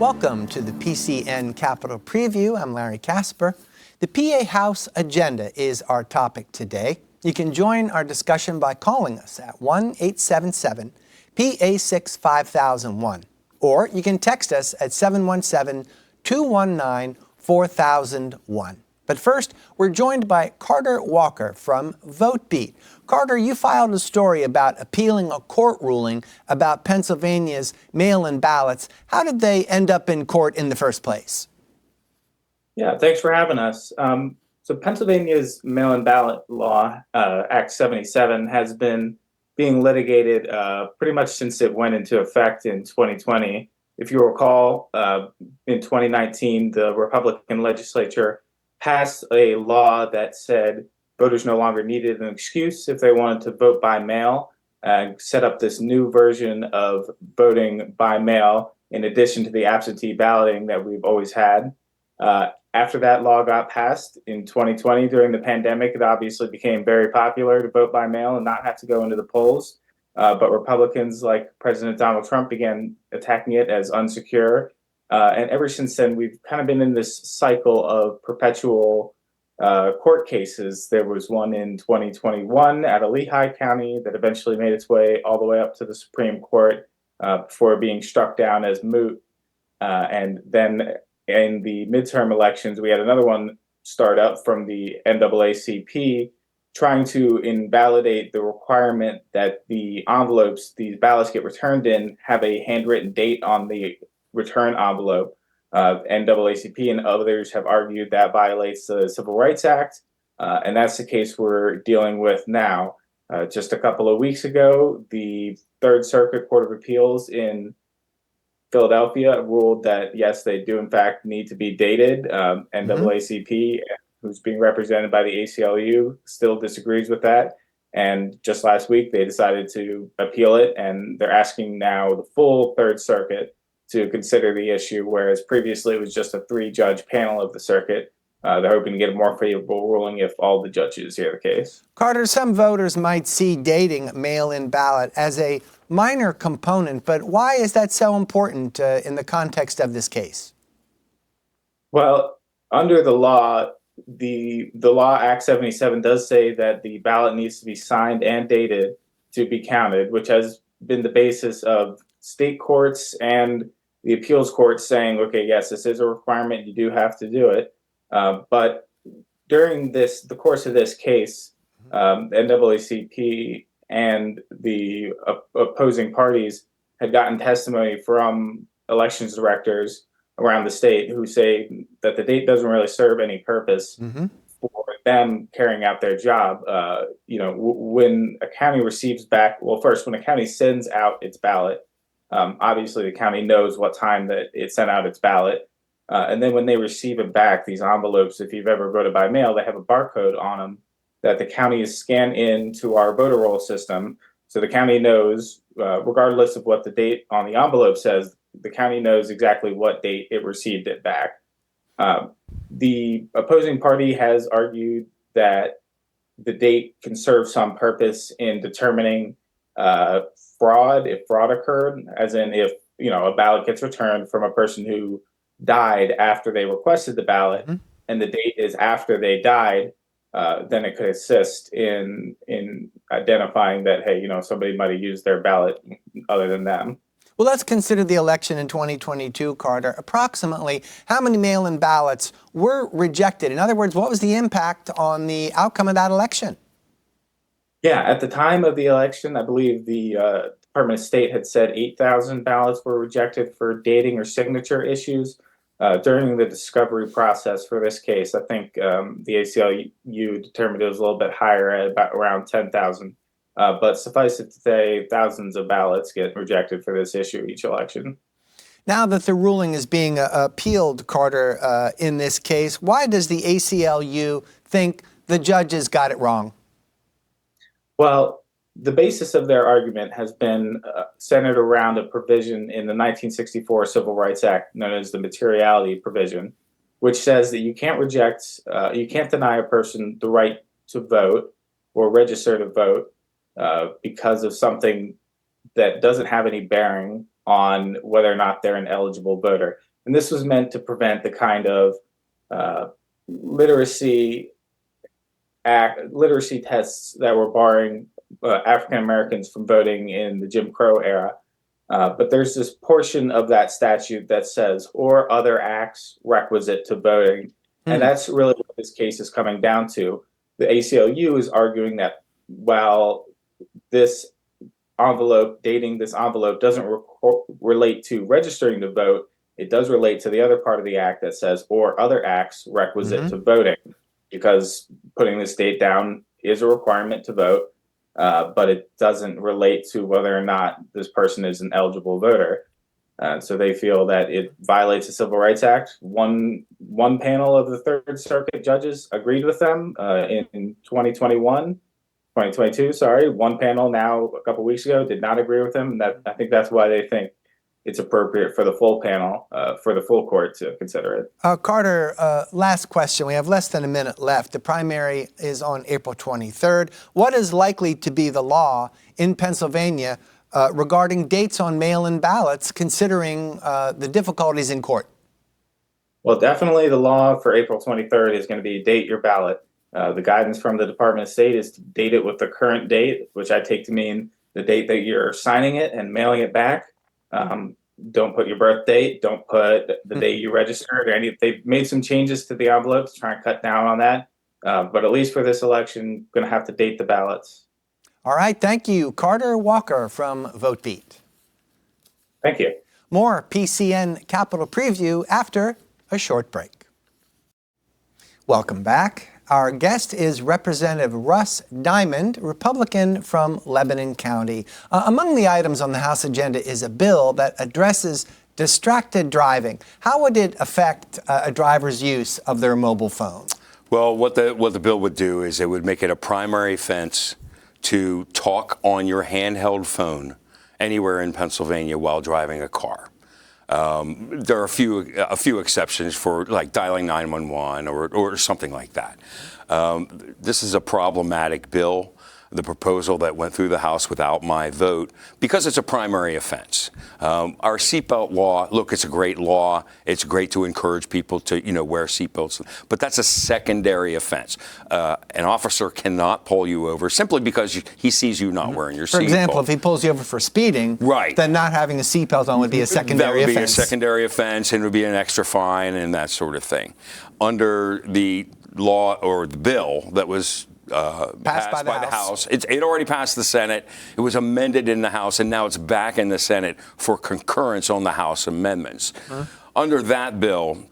Welcome to the PCN Capitol Preview. I'm Larry Casper. The PA House agenda is our topic today. You can join our discussion by calling us at 1-877-PA6-5001, or you can text us at 717-219-4001. But first, we're joined by Carter Walker from Votebeat. Carter, you filed a story about appealing a court ruling about Pennsylvania's mail-in ballots. How did they end up in court in the first place? Yeah, thanks for having us. So Pennsylvania's mail-in ballot law, Act 77, has been being litigated pretty much since it went into effect in 2020. If you recall, in 2019, the Republican legislature passed a law that said voters no longer needed an excuse if they wanted to vote by mail, and set up this new version of voting by mail in addition to the absentee balloting that we've always had. After that law got passed in 2020 during the pandemic, it obviously became very popular to vote by mail and not have to go into the polls. But Republicans like President Donald Trump began attacking it as unsecure. And ever since then, we've kind of been in this cycle of perpetual court cases. There was one in 2021 out of Lehigh County that eventually made its way all the way up to the Supreme Court before being struck down as moot. And then in the midterm elections, we had another one start up from the NAACP trying to invalidate the requirement that the envelopes these ballots get returned in have a handwritten date on the return envelope. NAACP and others have argued that violates the Civil Rights Act, and that's the case we're dealing with now. Just a couple of weeks ago, the Third Circuit Court of Appeals in Philadelphia ruled that, yes, they do in fact need to be dated. NAACP, who's being represented by the ACLU, still disagrees with that. And just last week, they decided to appeal it, and they're asking now the full Third Circuit to consider the issue, whereas previously it was just a 3-judge panel of the circuit. They're hoping to get a more favorable ruling if all the judges hear the case. Carter, some voters might see dating mail-in ballot as a minor component, but why is that so important in the context of this case? Well, under the law, the law Act 77 does say that the ballot needs to be signed and dated to be counted, which has been the basis of state courts and the appeals court saying, okay, yes, this is a requirement, you do have to do it. But during the course of this case, NAACP and the opposing parties had gotten testimony from elections directors around the state who say that the date doesn't really serve any purpose for them carrying out their job. When a county receives back, well, first, when a county sends out its ballot, obviously the county knows what time that it sent out its ballot. And then when they receive it back, these envelopes, if you've ever voted by mail, they have a barcode on them that the county is scanned into our voter roll system. So the county knows, regardless of what the date on the envelope says, the county knows exactly what date it received it back. The opposing party has argued that the date can serve some purpose in determining fraud, if fraud occurred, as in if a ballot gets returned from a person who died after they requested the ballot and the date is after they died, then it could assist in identifying that, hey, somebody might have used their ballot other than them. Well, let's consider the election in 2022, Carter. Approximately how many mail-in ballots were rejected? In other words, what was the impact on the outcome of that election? Yeah, at the time of the election, I believe the Department of State had said 8,000 ballots were rejected for dating or signature issues. During the discovery process for this case, I think the ACLU determined it was a little bit higher at about around 10,000. But suffice it to say, thousands of ballots get rejected for this issue each election. Now that the ruling is being appealed, Carter, in this case, why does the ACLU think the judges got it wrong? Well, the basis of their argument has been centered around a provision in the 1964 Civil Rights Act known as the materiality provision, which says that you can't deny a person the right to vote or register to vote because of something that doesn't have any bearing on whether or not they're an eligible voter. And this was meant to prevent the kind of literacy tests that were barring African Americans from voting in the Jim Crow era. But there's this portion of that statute that says, or other acts requisite to voting. And that's really what this case is coming down to. The ACLU is arguing that while this envelope, dating this envelope, doesn't relate to registering to vote, it does relate to the other part of the act that says, or other acts requisite to voting, because putting this date down is a requirement to vote, but it doesn't relate to whether or not this person is an eligible voter. So they feel that it violates the Civil Rights Act. One panel of the Third Circuit judges agreed with them in 2022, sorry. One panel now a couple weeks ago did not agree with them. And I think that's why they think it's appropriate for the full panel, for the full court to consider it. Carter, last question. We have less than a minute left. The primary is on April 23rd. What is likely to be the law in Pennsylvania regarding dates on mail-in ballots, considering the difficulties in court? Well, definitely the law for April 23rd is going to be date your ballot. The guidance from the Department of State is to date it with the current date, which I take to mean the date that you're signing it and mailing it back. Don't put your birth date. Don't put the date you registered or any. They've made some changes to the envelope to try and cut down on that. But at least for this election, going to have to date the ballots. All right. Thank you, Carter Walker from VoteBeat. Thank you. More PCN Capitol Preview after a short break. Welcome back. Our guest is Representative Russ Diamond, Republican from Lebanon County. Among the items on the House agenda is a bill that addresses distracted driving. How would it affect a driver's use of their mobile phone? Well, what the bill would do is it would make it a primary offense to talk on your handheld phone anywhere in Pennsylvania while driving a car. There are a few exceptions for like dialing 911 or something like that. This is a problematic bill, the proposal that went through the House without my vote, because it's a primary offense. Our seatbelt law, look, it's a great law. It's great to encourage people to, wear seatbelts, but that's a secondary offense. An officer cannot pull you over simply because he sees you not wearing your seatbelt. For example, if he pulls you over for speeding, right, then not having a seatbelt on would be a secondary offense. That would be a secondary offense, and it would be an extra fine and that sort of thing. Under the law or the bill that was passed by the House. It already passed the Senate. It was amended in the House, and now it's back in the Senate for concurrence on the House amendments. Under that bill,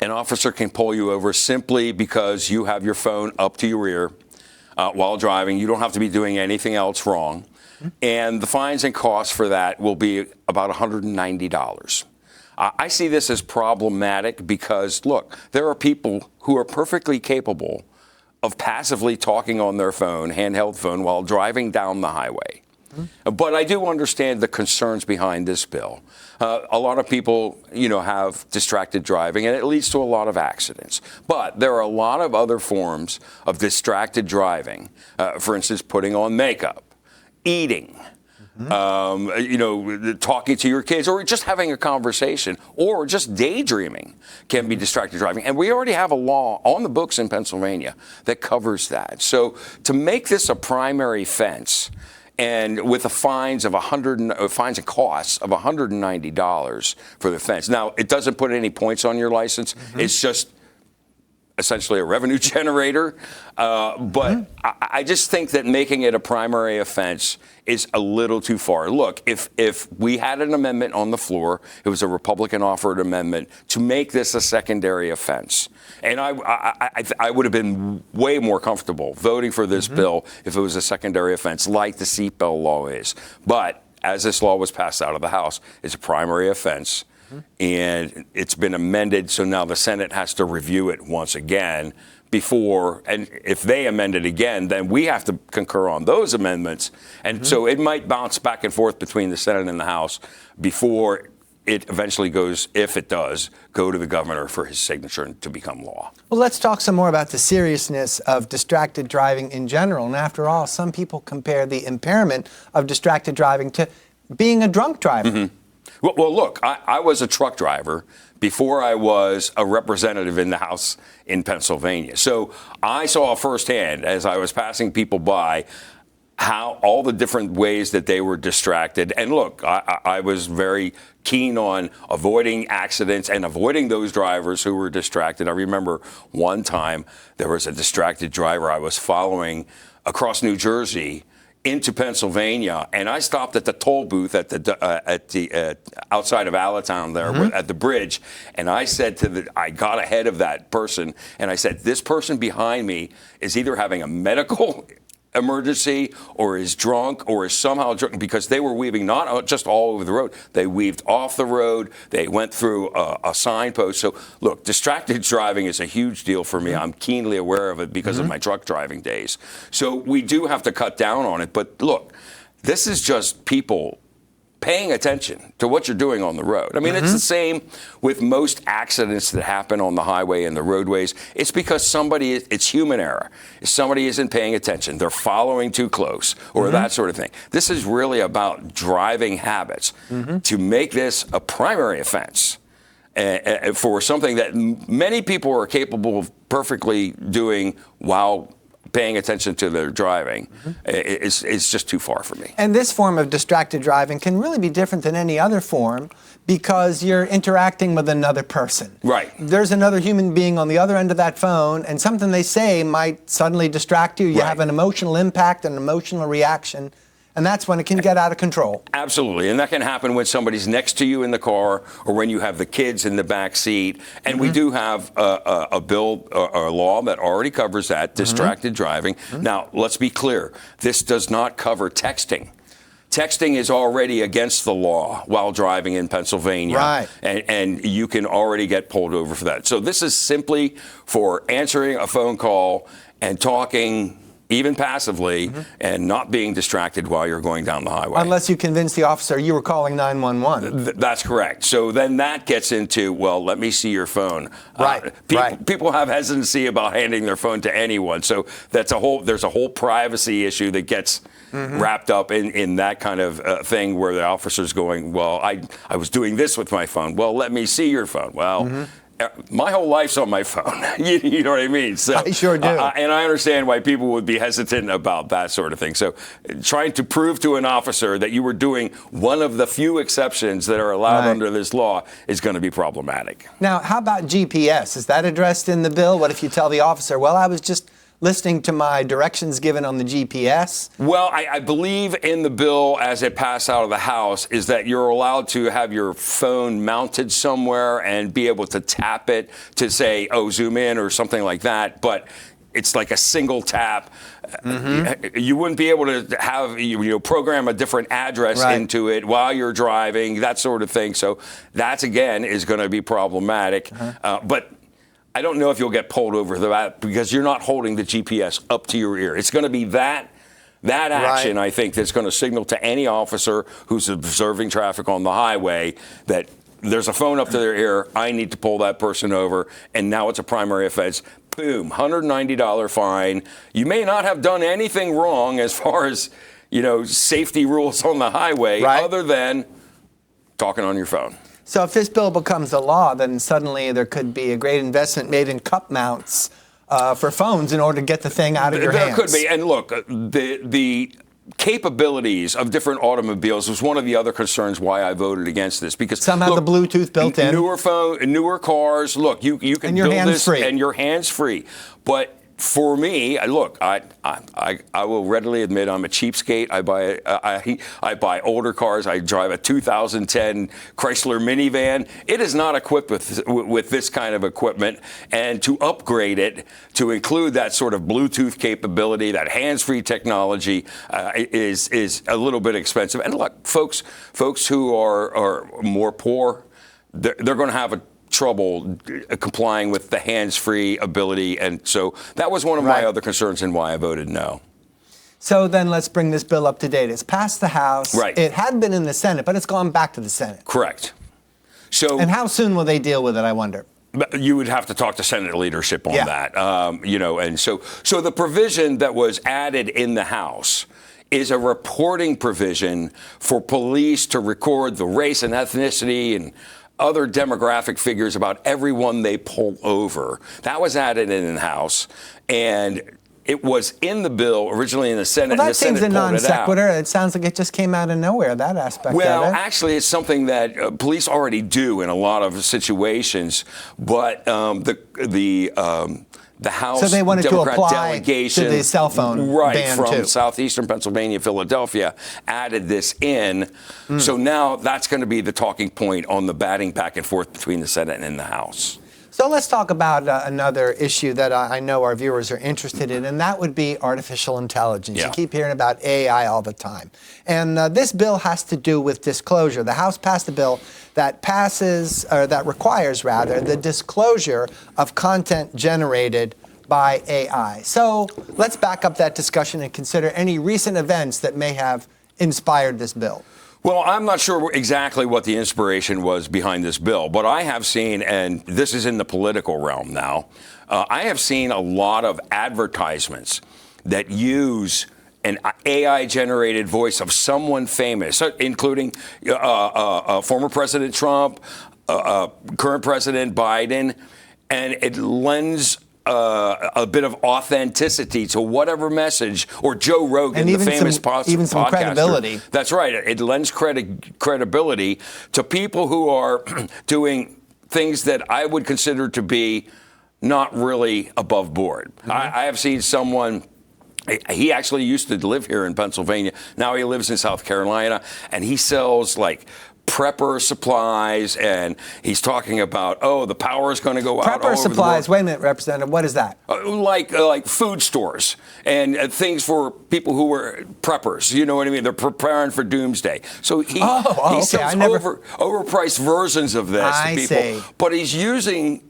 an officer can pull you over simply because you have your phone up to your ear while driving. You don't have to be doing anything else wrong. And the fines and costs for that will be about $190. I see this as problematic because, look, there are people who are perfectly capable of passively talking on their phone, handheld phone, while driving down the highway. But I do understand the concerns behind this bill. A lot of people, have distracted driving, and it leads to a lot of accidents. But there are a lot of other forms of distracted driving. For instance, putting on makeup, eating, talking to your kids, or just having a conversation, or just daydreaming can be distracted driving. And we already have a law on the books in Pennsylvania that covers that. So to make this a primary offense, and with the fines and costs of $190 for the offense. Now, it doesn't put any points on your license. It's just essentially a revenue generator. But I just think that making it a primary offense is a little too far. Look, if we had an amendment on the floor, it was a Republican offered amendment to make this a secondary offense. And I would have been way more comfortable voting for this bill if it was a secondary offense like the seatbelt law is. But as this law was passed out of the House, it's a primary offense. And it's been amended, so now the Senate has to review it once again before, and if they amend it again, then we have to concur on those amendments. And so it might bounce back and forth between the Senate and the House before it eventually goes, if it does, go to the governor for his signature to become law. Well, let's talk some more about the seriousness of distracted driving in general. And after all, some people compare the impairment of distracted driving to being a drunk driver. Well, look, I was a truck driver before I was a representative in the House in Pennsylvania. So I saw firsthand as I was passing people by how all the different ways that they were distracted. And look, I was very keen on avoiding accidents and avoiding those drivers who were distracted. I remember one time there was a distracted driver I was following across New Jersey into Pennsylvania, and I stopped at the toll booth at the outside of Allentown there at the bridge, and I said I got ahead of that person, and I said, this person behind me is either having a medical emergency or is drunk or is somehow drunk, because they were weaving not just all over the road. They weaved off the road. They went through a signpost. So look, distracted driving is a huge deal for me. I'm keenly aware of it because of my truck driving days. So we do have to cut down on it. But look, this is just people paying attention to what you're doing on the road. I mean, it's the same with most accidents that happen on the highway and the roadways. It's because it's human error. Somebody isn't paying attention. They're following too close or that sort of thing. This is really about driving habits. To make this a primary offense for something that many people are capable of perfectly doing while paying attention to their driving is just too far for me. And this form of distracted driving can really be different than any other form because you're interacting with another person. Right. There's another human being on the other end of that phone, and something they say might suddenly distract you. You have an emotional impact, an emotional reaction, and that's when it can get out of control. Absolutely. And that can happen when somebody's next to you in the car or when you have the kids in the back seat. And we do have a bill or a law that already covers that, distracted driving. Now, let's be clear. This does not cover texting. Texting is already against the law while driving in Pennsylvania. Right. And you can already get pulled over for that. So this is simply for answering a phone call and talking even passively, and not being distracted while you're going down the highway. Unless you convince the officer you were calling 911. That's correct. So then that gets into, well, let me see your phone. Right. People have hesitancy about handing their phone to anyone. So there's a whole privacy issue that gets wrapped up in that kind of thing where the officer's going, well, I was doing this with my phone. Well, let me see your phone. Well, my whole life's on my phone. You know what I mean? So, I sure do. And I understand why people would be hesitant about that sort of thing. So trying to prove to an officer that you were doing one of the few exceptions that are allowed under this law is going to be problematic. Now, how about GPS? Is that addressed in the bill? What if you tell the officer, well, I was just listening to my directions given on the GPS? Well, I believe in the bill as it passed out of the House is that you're allowed to have your phone mounted somewhere and be able to tap it to say, oh, zoom in or something like that. But it's like a single tap. You wouldn't be able to have, program a different address into it while you're driving, that sort of thing. So that, again, is going to be problematic. But I don't know if you'll get pulled over for that because you're not holding the GPS up to your ear. It's going to be that action, I think, that's going to signal to any officer who's observing traffic on the highway that there's a phone up to their ear. I need to pull that person over. And now it's a primary offense. Boom, $190 fine. You may not have done anything wrong as far as, safety rules on the highway other than talking on your phone. So if this bill becomes a law, then suddenly there could be a great investment made in cup mounts for phones in order to get the thing out of your hands. There could be. And look, the capabilities of different automobiles was one of the other concerns why I voted against this. Because some have the Bluetooth built in. Newer cars, look, you can and your build this free. And you're hands-free. But for me, look, I will readily admit I'm a cheapskate. I buy older cars. I drive a 2010 Chrysler minivan. It is not equipped with this kind of equipment, and to upgrade it to include that sort of Bluetooth capability, that hands-free technology, is a little bit expensive. And look, folks who are more poor, they're going to have trouble complying with the hands-free ability. And so that was one of my other concerns and why I voted no. So then let's bring this bill up to date. It's passed the House. Right. It had been in the Senate, but it's gone back to the Senate. Correct. So, and how soon will they deal with it, I wonder? You would have to talk to Senate leadership on that. And so the provision that was added in the House is a reporting provision for police to record the race and ethnicity and other demographic figures about everyone they pull over. That was added in the House, and it was in the bill originally in the Senate. Well, that seems a non sequitur. It It sounds like it just came out of nowhere, that aspect well, of it. actually, it's something that police already do in a lot of situations, but the House So they wanted Democrat to apply delegation, to the cell phone ban from too. southeastern Pennsylvania, Philadelphia, added this in. So now that's going to be the talking point on the batting back and forth between the Senate and the House. So let's talk about another issue that I know our viewers are interested in, and that would be artificial intelligence. Yeah. You keep hearing about AI all the time. And this bill has to do with disclosure. The House passed a bill that requires the disclosure of content generated by AI. So let's back up that discussion and consider any recent events that may have inspired this bill. Well, I'm not sure exactly what the inspiration was behind this bill, but I have seen, and this is in the political realm now, I have seen a lot of advertisements that use an AI-generated voice of someone famous, including former President Trump, current President Biden, and it lends a bit of authenticity to whatever message, or Joe Rogan, and the famous even some podcaster. credibility. That's right. It lends credibility to people who are doing things that I would consider to be not really above board. I have seen someone. He actually used to live here in Pennsylvania. Now he lives in South Carolina, and he sells like prepper supplies, and he's talking about, the power is going to go out. Prepper supplies. Wait a minute, Representative. What is that? Like food stores and things for people who were preppers. You know what I mean? They're preparing for doomsday. So he sells overpriced versions of this to people. See. But he's using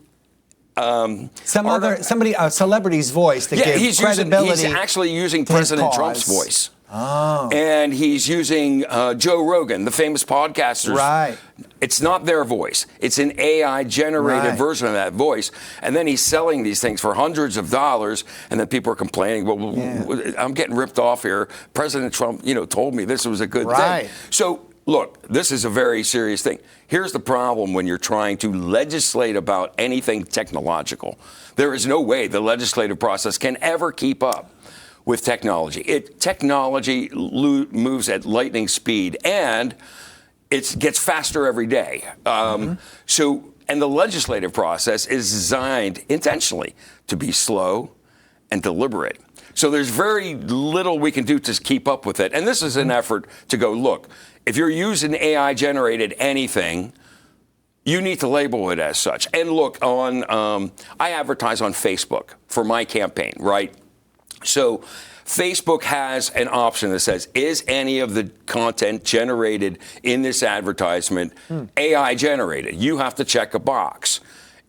a celebrity's voice to give credibility. He's actually using President Trump's voice. And he's using Joe Rogan, the famous podcaster. Right. It's not their voice. It's an AI-generated version of that voice. And then he's selling these things for hundreds of dollars, and then people are complaining, I'm getting ripped off here. President Trump, told me this was a good thing. So, look, this is a very serious thing. Here's the problem when you're trying to legislate about anything technological. There is no way the legislative process can ever keep up with technology. Technology moves at lightning speed, and it gets faster every day. And the legislative process is designed intentionally to be slow and deliberate. So there's very little we can do to keep up with it. And this is an effort to go, look, if you're using AI-generated anything, you need to label it as such. And look, I advertise on Facebook for my campaign, right? So Facebook has an option that says, is any of the content generated in this advertisement AI generated? You have to check a box.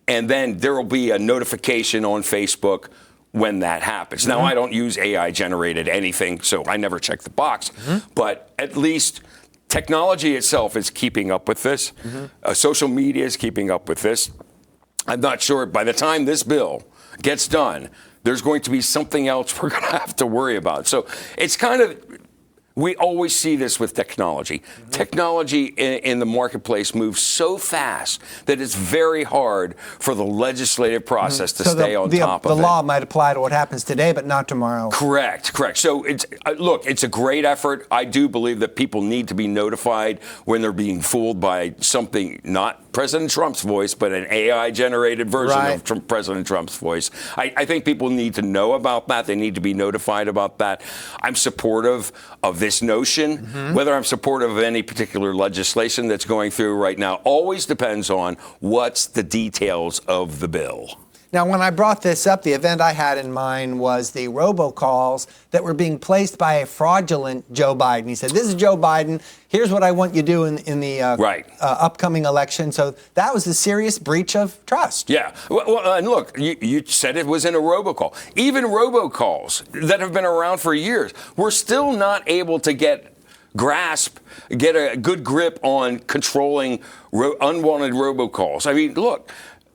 And then there will be a notification on Facebook when that happens. Now, I don't use AI generated anything, so I never check the box. But at least technology itself is keeping up with this. Social media is keeping up with this. I'm not sure by the time this bill gets done, there's going to be something else we're going to have to worry about. So it's kind of, we always see this with technology. Technology in the marketplace moves so fast that it's very hard for the legislative process to stay on top of it. The law might apply to what happens today, but not tomorrow. Correct. So it's a great effort. I do believe that people need to be notified when they're being fooled by something, not President Trump's voice, but an AI-generated version of President Trump's voice. I think people need to know about that. They need to be notified about that. I'm supportive of this notion. Whether I'm supportive of any particular legislation that's going through right now always depends on what's the details of the bill. Now, when I brought this up, the event I had in mind was the robocalls that were being placed by a fraudulent Joe Biden. He said, this is Joe Biden. Here's what I want you to do in the upcoming election. So that was a serious breach of trust. Yeah. Well, and look, you said it was in a robocall. Even robocalls that have been around for years, we're still not able to get a good grip on controlling unwanted robocalls. I mean, look,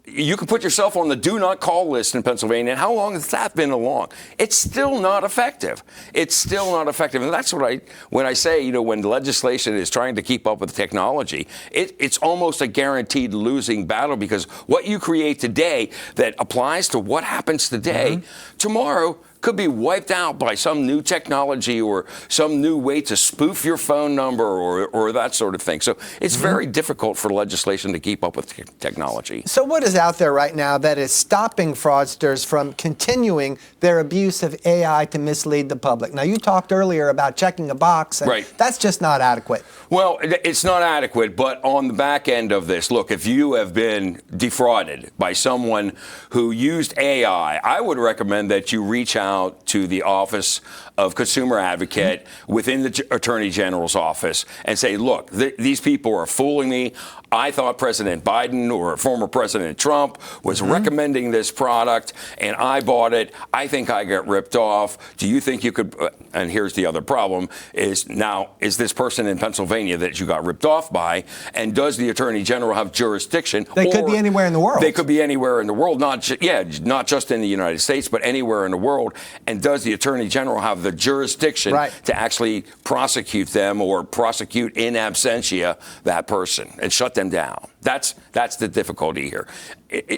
you can put yourself on the do not call list in Pennsylvania. And how long has that been along? It's still not effective. It's still not effective. And that's when I say, when the legislation is trying to keep up with technology, it's almost a guaranteed losing battle, because what you create today that applies to what happens today, tomorrow could be wiped out by some new technology or some new way to spoof your phone number or that sort of thing. So it's very difficult for legislation to keep up with technology. So what is out there right now that is stopping fraudsters from continuing their abuse of AI to mislead the public? Now, you talked earlier about checking a box, and that's just not adequate. Well, it's not adequate, but on the back end of this, look, if you have been defrauded by someone who used AI, I would recommend that you reach out to the Office of Consumer Advocate within the Attorney General's office and say, look, these people are fooling me. I thought President Biden or former President Trump was recommending this product, and I bought it. I think I got ripped off. Do you think you could? And here's the other problem: is this person in Pennsylvania that you got ripped off by? And does the Attorney General have jurisdiction? They could be anywhere in the world. They could be anywhere in the world, not just in the United States, but anywhere in the world. And does the Attorney General have the jurisdiction to actually prosecute them or prosecute in absentia that person and shut them down? That's the difficulty here.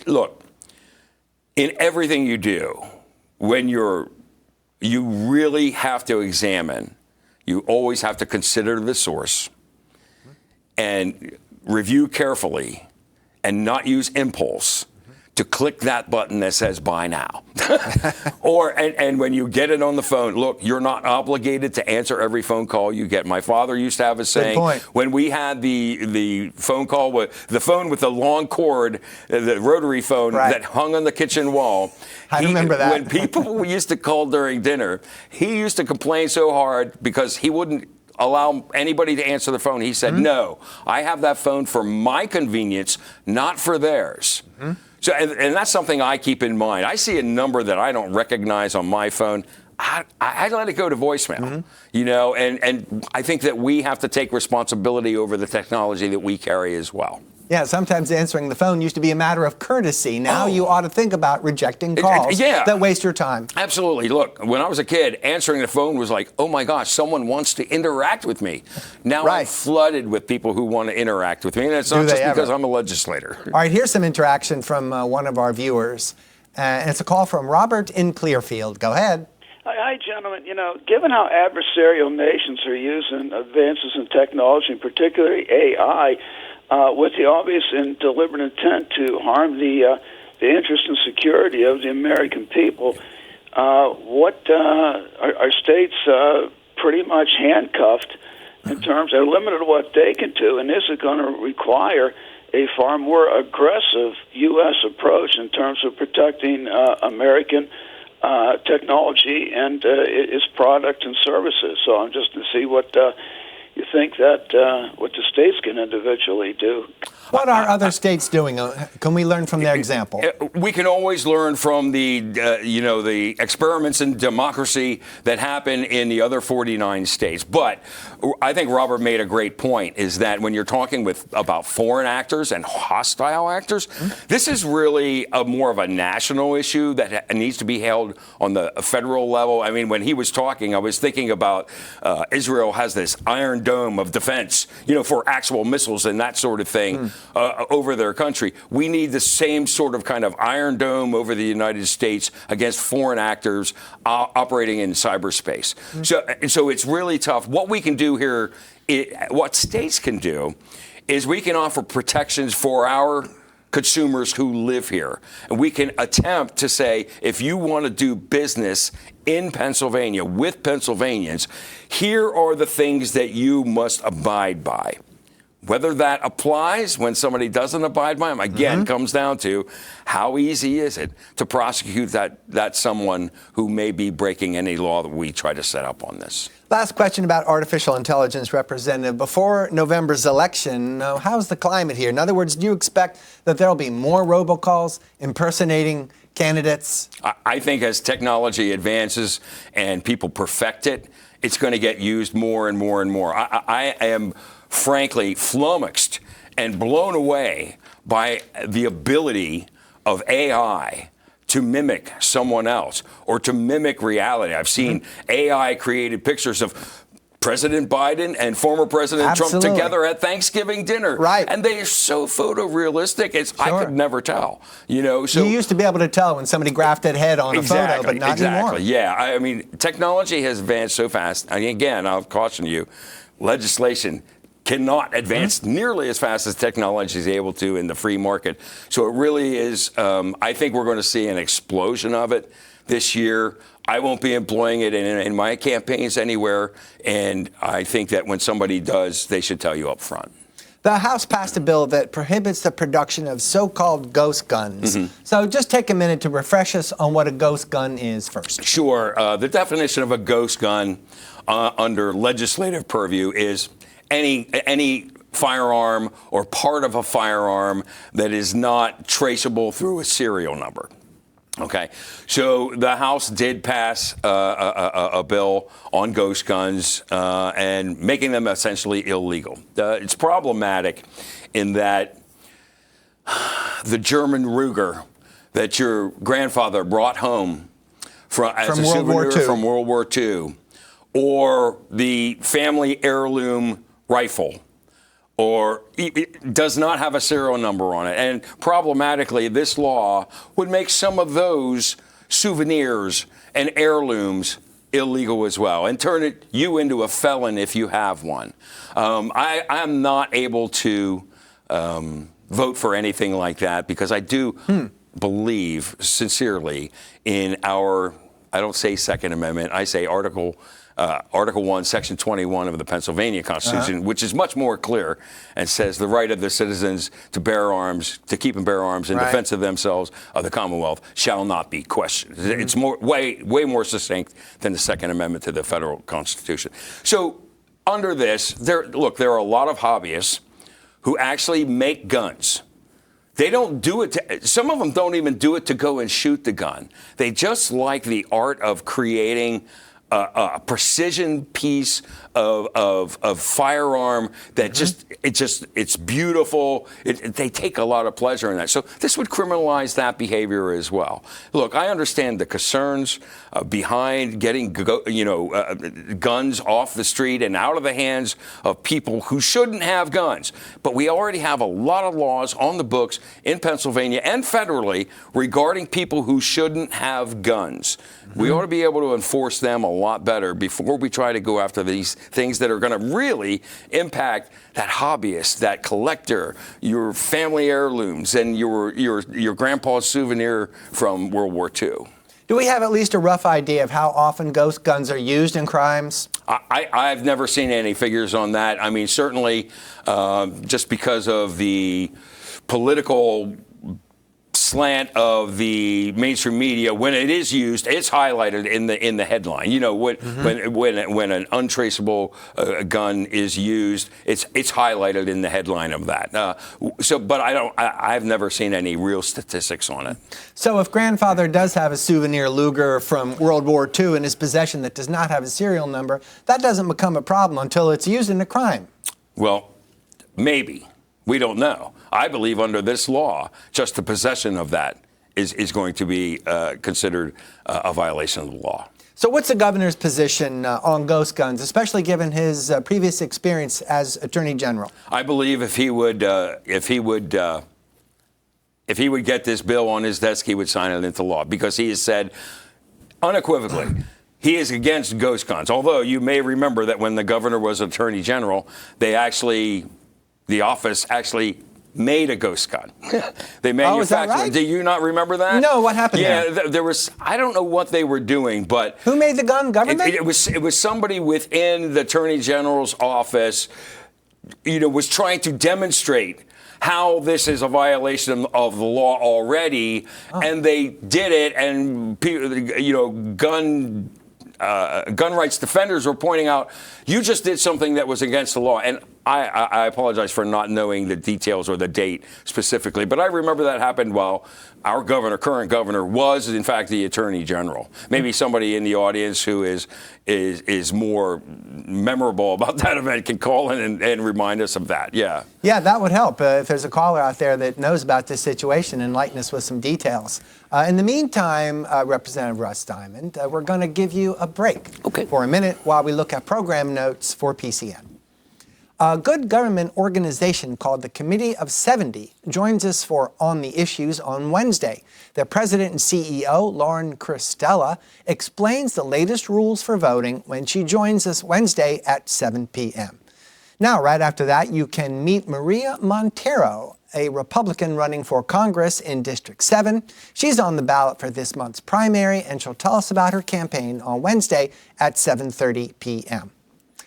Look, in everything you do, when you really have to examine, you always have to consider the source and review carefully and not use impulse to click that button that says buy now. And when you get it on the phone, look, you're not obligated to answer every phone call you get. My father used to have a saying, when we had the phone call with the long cord, the rotary phone that hung on the kitchen wall. I remember that. When people used to call during dinner, he used to complain so hard because he wouldn't allow anybody to answer the phone. He said, no, I have that phone for my convenience, not for theirs. So, and that's something I keep in mind. I see a number that I don't recognize on my phone, I let it go to voicemail, and I think that we have to take responsibility over the technology that we carry as well. Yeah, sometimes answering the phone used to be a matter of courtesy. Now you ought to think about rejecting calls that waste your time. Absolutely. Look, when I was a kid, answering the phone was like, oh my gosh, someone wants to interact with me. Now I'm flooded with people who want to interact with me, and it's not just because I'm a legislator. All right, here's some interaction from one of our viewers, and it's a call from Robert in Clearfield. Go ahead. Hi, gentlemen. Given how adversarial nations are using advances in technology, particularly AI, with the obvious and deliberate intent to harm the interest and security of the American people, are states pretty much handcuffed in terms of limited to what they can do, and is it going to require a far more aggressive U.S. approach in terms of protecting American technology and its product and services? So I'm just to see what you think that what the states can individually do. What are other states doing? Can we learn from their example? We can always learn from the experiments in democracy that happen in the other 49 states. But I think Robert made a great point, is that when you're talking about foreign actors and hostile actors, this is really more of a national issue that needs to be held on the federal level. I mean, when he was talking, I was thinking about Israel has this Iron Dome of defense, for actual missiles and that sort of thing. Over their country. We need the same sort of kind of Iron Dome over the United States against foreign actors operating in cyberspace. So it's really tough. What we can do here, what states can do, is we can offer protections for our consumers who live here. And we can attempt to say, if you want to do business in Pennsylvania with Pennsylvanians, here are the things that you must abide by. Whether that applies when somebody doesn't abide by them, again, comes down to how easy is it to prosecute that someone who may be breaking any law that we try to set up on this. Last question about artificial intelligence, Representative. Before November's election, how's the climate here? In other words, do you expect that there will be more robocalls impersonating candidates? I think as technology advances and people perfect it, it's going to get used more and more and more. I am frankly flummoxed and blown away by the ability of AI to mimic someone else or to mimic reality. I've seen AI created pictures of President Biden and former President Trump together at Thanksgiving dinner. Right. And they are so photorealistic, I could never tell. So you used to be able to tell when somebody graphed a head on a photo, but not anymore. Yeah. I mean, technology has advanced so fast. And again, I'll caution you, legislation cannot advance nearly as fast as technology is able to in the free market. So it really is, I think we're going to see an explosion of it this year. I won't be employing it in my campaigns anywhere, and I think that when somebody does, they should tell you up front. The House passed a bill that prohibits the production of so-called ghost guns. So just take a minute to refresh us on what a ghost gun is first. Sure. The definition of a ghost gun under legislative purview is any firearm or part of a firearm that is not traceable through a serial number. Okay, so the House did pass a bill on ghost guns and making them essentially illegal. It's problematic in that the German Ruger that your grandfather brought home as a souvenir from World War II, or the family heirloom rifle, or it does not have a serial number on it. And problematically, this law would make some of those souvenirs and heirlooms illegal as well and turn you into a felon if you have one. I'm not able to vote for anything like that because I do believe sincerely in our, I don't say Second Amendment, I say Article 1, Section 21 of the Pennsylvania Constitution, which is much more clear and says the right of the citizens to bear arms, to keep and bear arms in defense of themselves, of the Commonwealth, shall not be questioned. It's way more succinct than the Second Amendment to the federal Constitution. So under this, there are a lot of hobbyists who actually make guns. They don't do it some of them don't even do it to go and shoot the gun. They just like the art of creating a precision piece of firearm that it's beautiful. They take a lot of pleasure in that. So this would criminalize that behavior as well. Look, I understand the concerns behind getting guns off the street and out of the hands of people who shouldn't have guns. But we already have a lot of laws on the books in Pennsylvania and federally regarding people who shouldn't have guns. We ought to be able to enforce them a lot better before we try to go after these things that are going to really impact that hobbyist, that collector, your family heirlooms, and your grandpa's souvenir from World War II. Do we have at least a rough idea of how often ghost guns are used in crimes? I've never seen any figures on that. I mean, certainly just because of the political slant of the mainstream media, when it is used, it's highlighted in the headline. When an untraceable gun is used, it's highlighted in the headline of that. But I've never seen any real statistics on it. So if grandfather does have a souvenir Luger from World War II in his possession that does not have a serial number, that doesn't become a problem until it's used in a crime. Well, maybe. We don't know. I believe under this law, just the possession of that is going to be considered a violation of the law. So what's the governor's position on ghost guns, especially given his previous experience as Attorney General? I believe if he would get this bill on his desk, he would sign it into law because he has said unequivocally he is against ghost guns. Although you may remember that when the governor was Attorney General, the office actually made a ghost gun. They manufactured. Is that right? Do you not remember that? No, what happened there? Yeah, there was, I don't know what they were doing, but... Who made the gun? Government? It was somebody within the Attorney General's office, was trying to demonstrate how this is a violation of the law already, and they did it, and gun rights defenders were pointing out, you just did something that was against the law. And I apologize for not knowing the details or the date specifically, but I remember that happened while our current governor, was in fact the Attorney General. Maybe somebody in the audience who is more memorable about that event can call in and remind us of that. Yeah. Yeah, that would help. If there's a caller out there that knows about this situation, enlighten us with some details. In the meantime, Representative Russ Diamond, we're going to give you a break for a minute while we look at program notes for PCN. A good government organization called the Committee of 70 joins us for On the Issues on Wednesday. The president and CEO, Lauren Christella, explains the latest rules for voting when she joins us Wednesday at 7 p.m. Now, right after that, you can meet Maria Montero, a Republican running for Congress in District 7. She's on the ballot for this month's primary, and she'll tell us about her campaign on Wednesday at 7:30 p.m.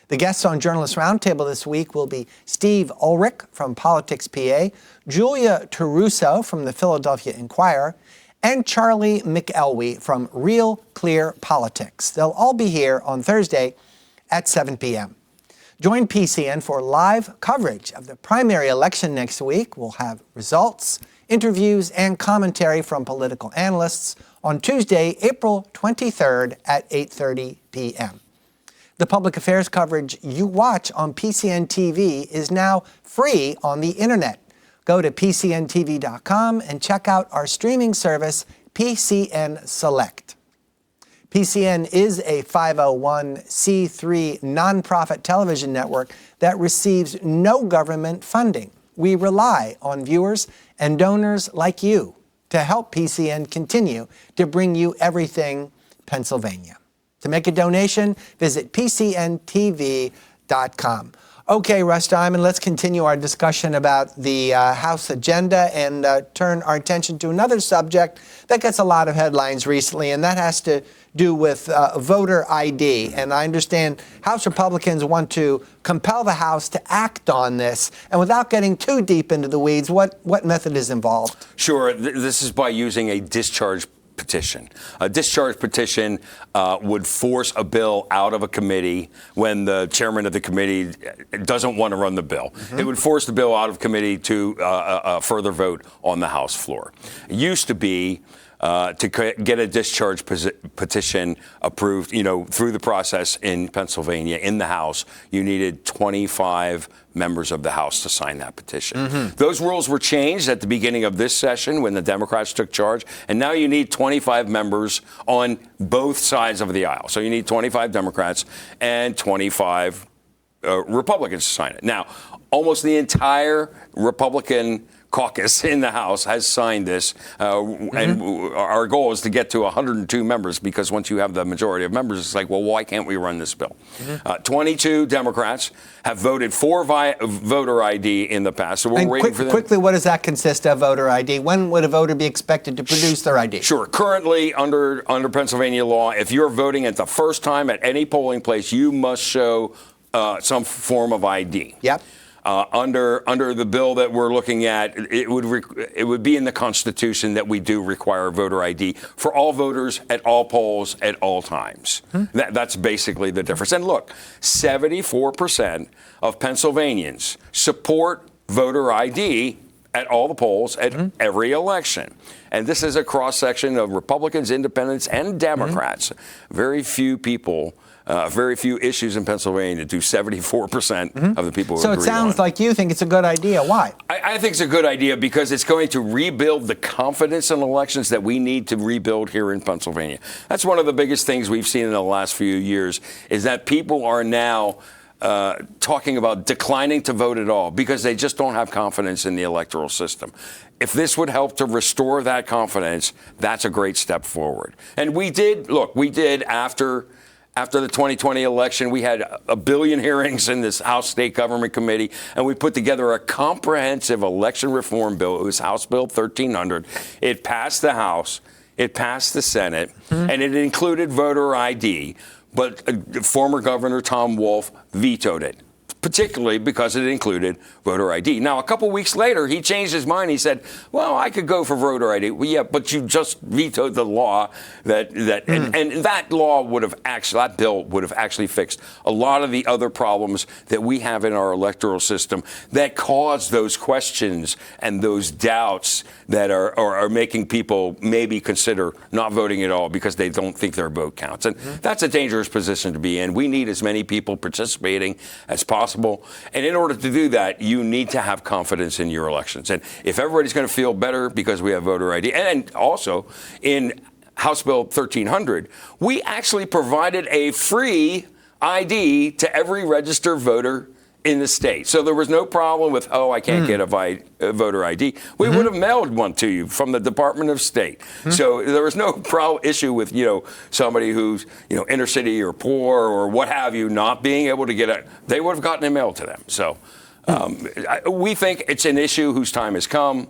The guests on Journalist Roundtable this week will be Steve Ulrich from Politics PA, Julia Taruso from the Philadelphia Inquirer, and Charlie McElwee from Real Clear Politics. They'll all be here on Thursday at 7 p.m. Join PCN for live coverage of the primary election next week. We'll have results, interviews, and commentary from political analysts on Tuesday, April 23rd at 8:30 p.m. The public affairs coverage you watch on PCN TV is now free on the internet. Go to PCNTV.com and check out our streaming service, PCN Select. PCN is a 501c3 nonprofit television network that receives no government funding. We rely on viewers and donors like you to help PCN continue to bring you everything Pennsylvania. To make a donation, visit PCNTV.com. Okay, Russ Diamond, let's continue our discussion about the House agenda and turn our attention to another subject that gets a lot of headlines recently, and that has to do with voter ID. And I understand House Republicans want to compel the House to act on this. And without getting too deep into the weeds, what method is involved? Sure. This is by using a discharge petition. A discharge petition would force a bill out of a committee when the chairman of the committee doesn't want to run the bill. It would force the bill out of committee to further vote on the House floor. It used to be to get a discharge petition approved, through the process in Pennsylvania, in the House, you needed 25 members of the House to sign that petition. Those rules were changed at the beginning of this session when the Democrats took charge, and now you need 25 members on both sides of the aisle. So you need 25 Democrats and 25 Republicans to sign it. Now, almost the entire Republican caucus in the House has signed this, and our goal is to get to 102 members, because once you have the majority of members, it's like, well, why can't we run this bill? 22 Democrats have voted for voter ID in the past, so we're waiting for them. Quickly, what does that consist of, voter ID? When would a voter be expected to produce their ID? Sure. Currently, under Pennsylvania law, if you're voting at the first time at any polling place, you must show some form of ID. Yep. Under the bill that we're looking at, it would be in the Constitution that we do require voter ID for all voters at all polls at all times. That's basically the difference. And look, 74% of Pennsylvanians support voter ID at all the polls at every election. And this is a cross-section of Republicans, Independents, and Democrats. Very few people, very few issues in Pennsylvania do 74% of the people who agree on. So it sounds like you think it's a good idea. Why? I think it's a good idea because it's going to rebuild the confidence in elections that we need to rebuild here in Pennsylvania. That's one of the biggest things we've seen in the last few years, is that people are now talking about declining to vote at all because they just don't have confidence in the electoral system. If this would help to restore that confidence, that's a great step forward. And we did after the 2020 election, we had a billion hearings in this House State Government Committee, and we put together a comprehensive election reform bill. It was House Bill 1300. It passed the House, it passed the Senate, and it included voter ID. But former Governor Tom Wolf vetoed it. particularly because it included voter ID. Now, a couple weeks later, he changed his mind. He said, well, I could go for voter ID. Well, yeah, but you just vetoed the law and that law that bill would have actually fixed a lot of the other problems that we have in our electoral system that cause those questions and those doubts that are making people maybe consider not voting at all because they don't think their vote counts. And that's a dangerous position to be in. We need as many people participating as possible. And in order to do that, you need to have confidence in your elections. And if everybody's going to feel better because we have voter ID, and also in House Bill 1300, we actually provided a free ID to every registered voter in the state. So there was no problem with, I can't get a voter ID. We would have mailed one to you from the Department of State. So there was no issue with, somebody who's, inner city or poor or what have you, not being able to get it. They would have gotten it mailed to them. So we think it's an issue whose time has come.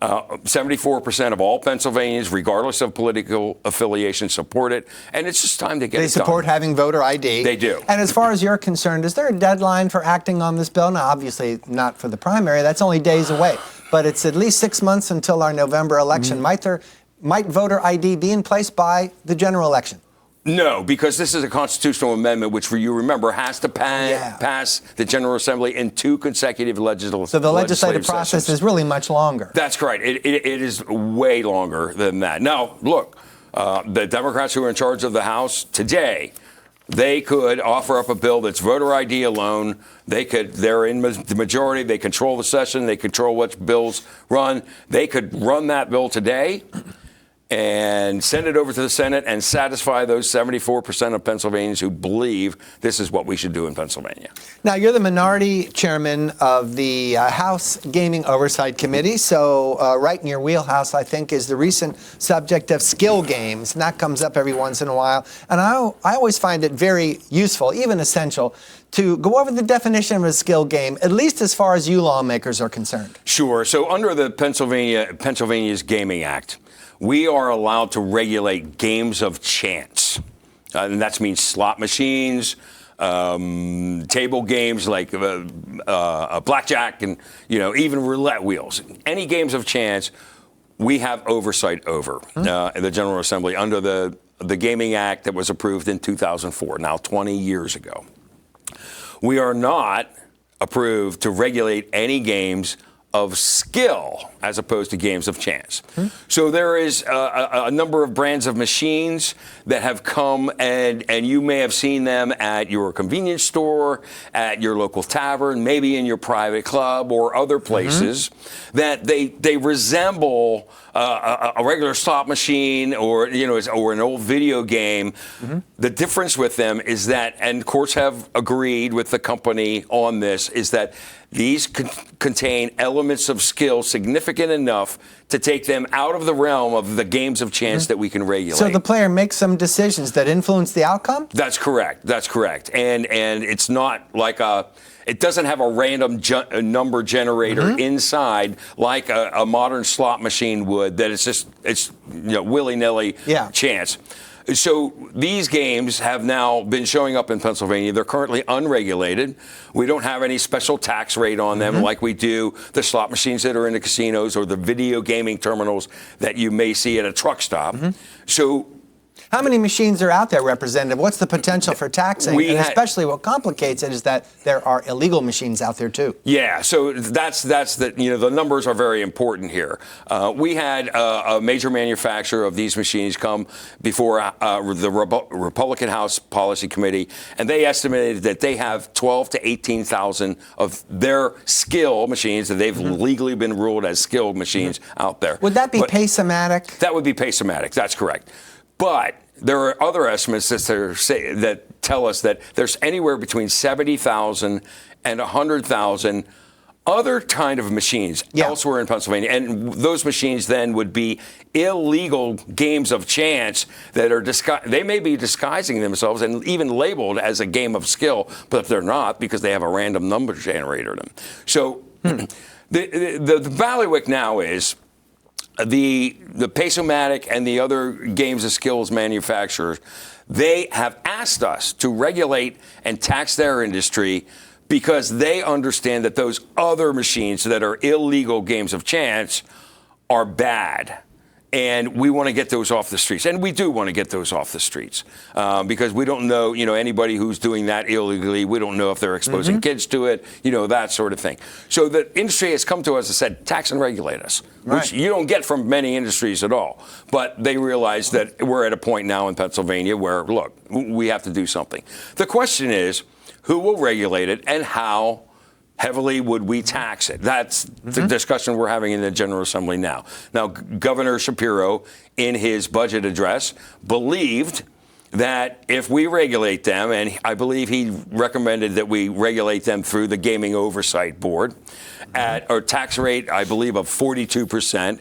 74% of all Pennsylvanians, regardless of political affiliation, support it. And it's just time to get it done. They support having voter ID. They do. And as far as you're concerned, is there a deadline for acting on this bill? Now, obviously not for the primary. That's only days away. But it's at least 6 months until our November election. Might voter ID be in place by the general election? No, because this is a constitutional amendment, which, you remember, has to pass the General Assembly in 2 consecutive legislative So the legislative process is really much longer. That's correct. It is way longer than that. Now, look, the Democrats who are in charge of the House today, they could offer up a bill that's voter ID alone. They're in the majority. They control the session. They control what bills run. They could run that bill today and send it over to the Senate and satisfy those 74% of Pennsylvanians who believe this is what we should do in Pennsylvania. Now, you're the minority chairman of the House Gaming Oversight Committee, so right in your wheelhouse, I think, is the recent subject of skill games, and that comes up every once in a while. And I always find it very useful, even essential, to go over the definition of a skill game, at least as far as you lawmakers are concerned. Sure. So under the Pennsylvania's Gaming Act, we are allowed to regulate games of chance. And that means slot machines, table games like blackjack and, even roulette wheels. Any games of chance, we have oversight over in the General Assembly under the Gaming Act that was approved in 2004, now 20 years ago. We are not approved to regulate any games of skill as opposed to games of chance. So there is a number of brands of machines that have come, and you may have seen them at your convenience store, at your local tavern, maybe in your private club or other places that they resemble a regular slot machine or an old video game. The difference with them is that, and courts have agreed with the company on this, is that these contain elements of skill significant enough to take them out of the realm of the games of chance that we can regulate. So the player makes some decisions that influence the outcome? That's correct. That's correct. And it's not like it doesn't have a random number generator inside like a modern slot machine would, that it's willy-nilly chance. So these games have now been showing up in Pennsylvania. They're currently unregulated. We don't have any special tax rate on them like we do the slot machines that are in the casinos or the video gaming terminals that you may see at a truck stop. So how many machines are out there, Representative? What's the potential for taxing? And especially what complicates it is that there are illegal machines out there too. Yeah, so that's the numbers are very important here. We had a major manufacturer of these machines come before the Republican House Policy Committee, and they estimated that they have 12 to 18,000 of their skill machines that they've legally been ruled as skilled machines out there. Would that be pay-somatic? That would be pay-somatic. That's correct. But there are other estimates that tell us that there's anywhere between 70,000 and 100,000 other kind of machines elsewhere in Pennsylvania. And those machines then would be illegal games of chance that are they may be disguising themselves and even labeled as a game of skill, but they're not because they have a random number generator in them. So the bailiwick now is the Paysomatic and the other games of skills manufacturers, they have asked us to regulate and tax their industry because they understand that those other machines that are illegal games of chance are bad. And we want to get those off the streets. And we do want to get those off the streets because we don't know, anybody who's doing that illegally. We don't know if they're exposing kids to it, that sort of thing. So the industry has come to us and said, tax and regulate us, which you don't get from many industries at all. But they realize that we're at a point now in Pennsylvania where, look, we have to do something. The question is, who will regulate it and how heavily would we tax it? That's the discussion we're having in the General Assembly now. Now, Governor Shapiro, in his budget address, believed that if we regulate them, and I believe he recommended that we regulate them through the Gaming Oversight Board at a tax rate, I believe, of 42%.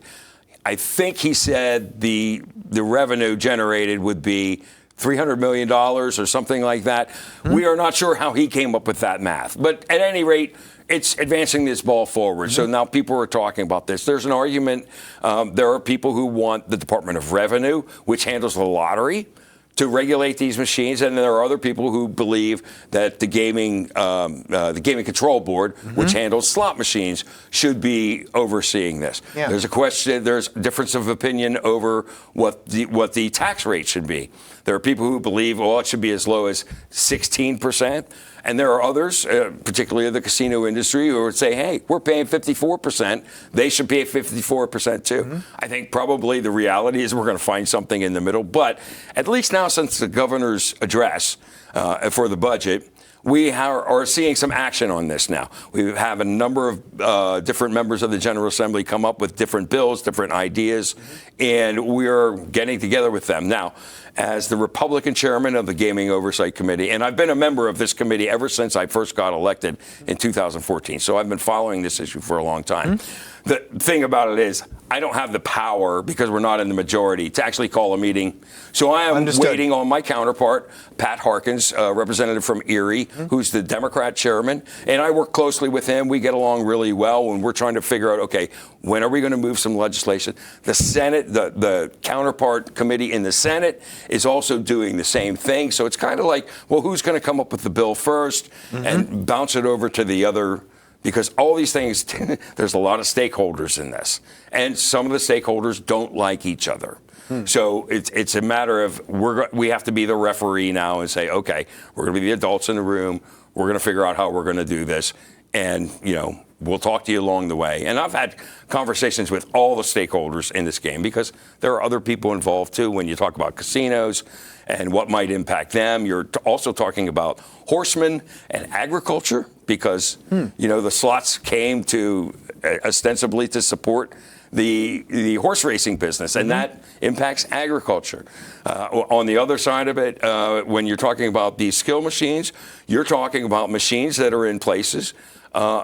I think he said the revenue generated would be $300 million or something like that. We are not sure how he came up with that math. But at any rate, it's advancing this ball forward. So now people are talking about this. There's an argument. There are people who want the Department of Revenue, which handles the lottery, to regulate these machines, and there are other people who believe that the Gaming Control Board, which handles slot machines, should be overseeing this. Yeah. There's a question. There's difference of opinion over what the tax rate should be. There are people who believe, it should be as low as 16%. And there are others, particularly the casino industry, who would say, hey, we're paying 54%. They should pay 54% too. I think probably the reality is we're going to find something in the middle. But at least now, since the governor's address for the budget, we are seeing some action on this now. We have a number of different members of the General Assembly come up with different bills, different ideas, and we're getting together with them. Now, as the Republican chairman of the Gaming Oversight Committee, and I've been a member of this committee ever since I first got elected in 2014, so I've been following this issue for a long time. The thing about it is, I don't have the power, because we're not in the majority, to actually call a meeting. So I am waiting on my counterpart, Pat Harkins, representative from Erie, who's the Democrat chairman. And I work closely with him. We get along really well when we're trying to figure out, okay, when are we going to move some legislation? The Senate, the counterpart committee in the Senate is also doing the same thing. So it's kind of like, well, who's going to come up with the bill first and bounce it over to the other? Because all these things, there's a lot of stakeholders in this. And some of the stakeholders don't like each other. So it's a matter of we have to be the referee now and say, okay, we're going to be the adults in the room. We're going to figure out how we're going to do this. And, we'll talk to you along the way. And I've had conversations with all the stakeholders in this game because there are other people involved, too, when you talk about casinos and what might impact them. You're also talking about horsemen and agriculture because, the slots came to ostensibly to support the horse racing business, and that impacts agriculture. On the other side of it, when you're talking about these skill machines, you're talking about machines that are in places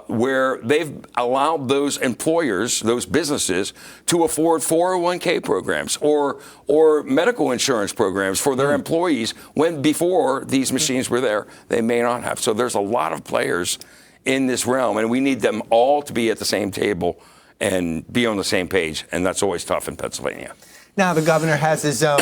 where they've allowed those employers, those businesses, to afford 401k programs or medical insurance programs for their employees when before these machines were there, they may not have. So there's a lot of players in this realm, and we need them all to be at the same table and be on the same page, and that's always tough in Pennsylvania. Now, the governor has his own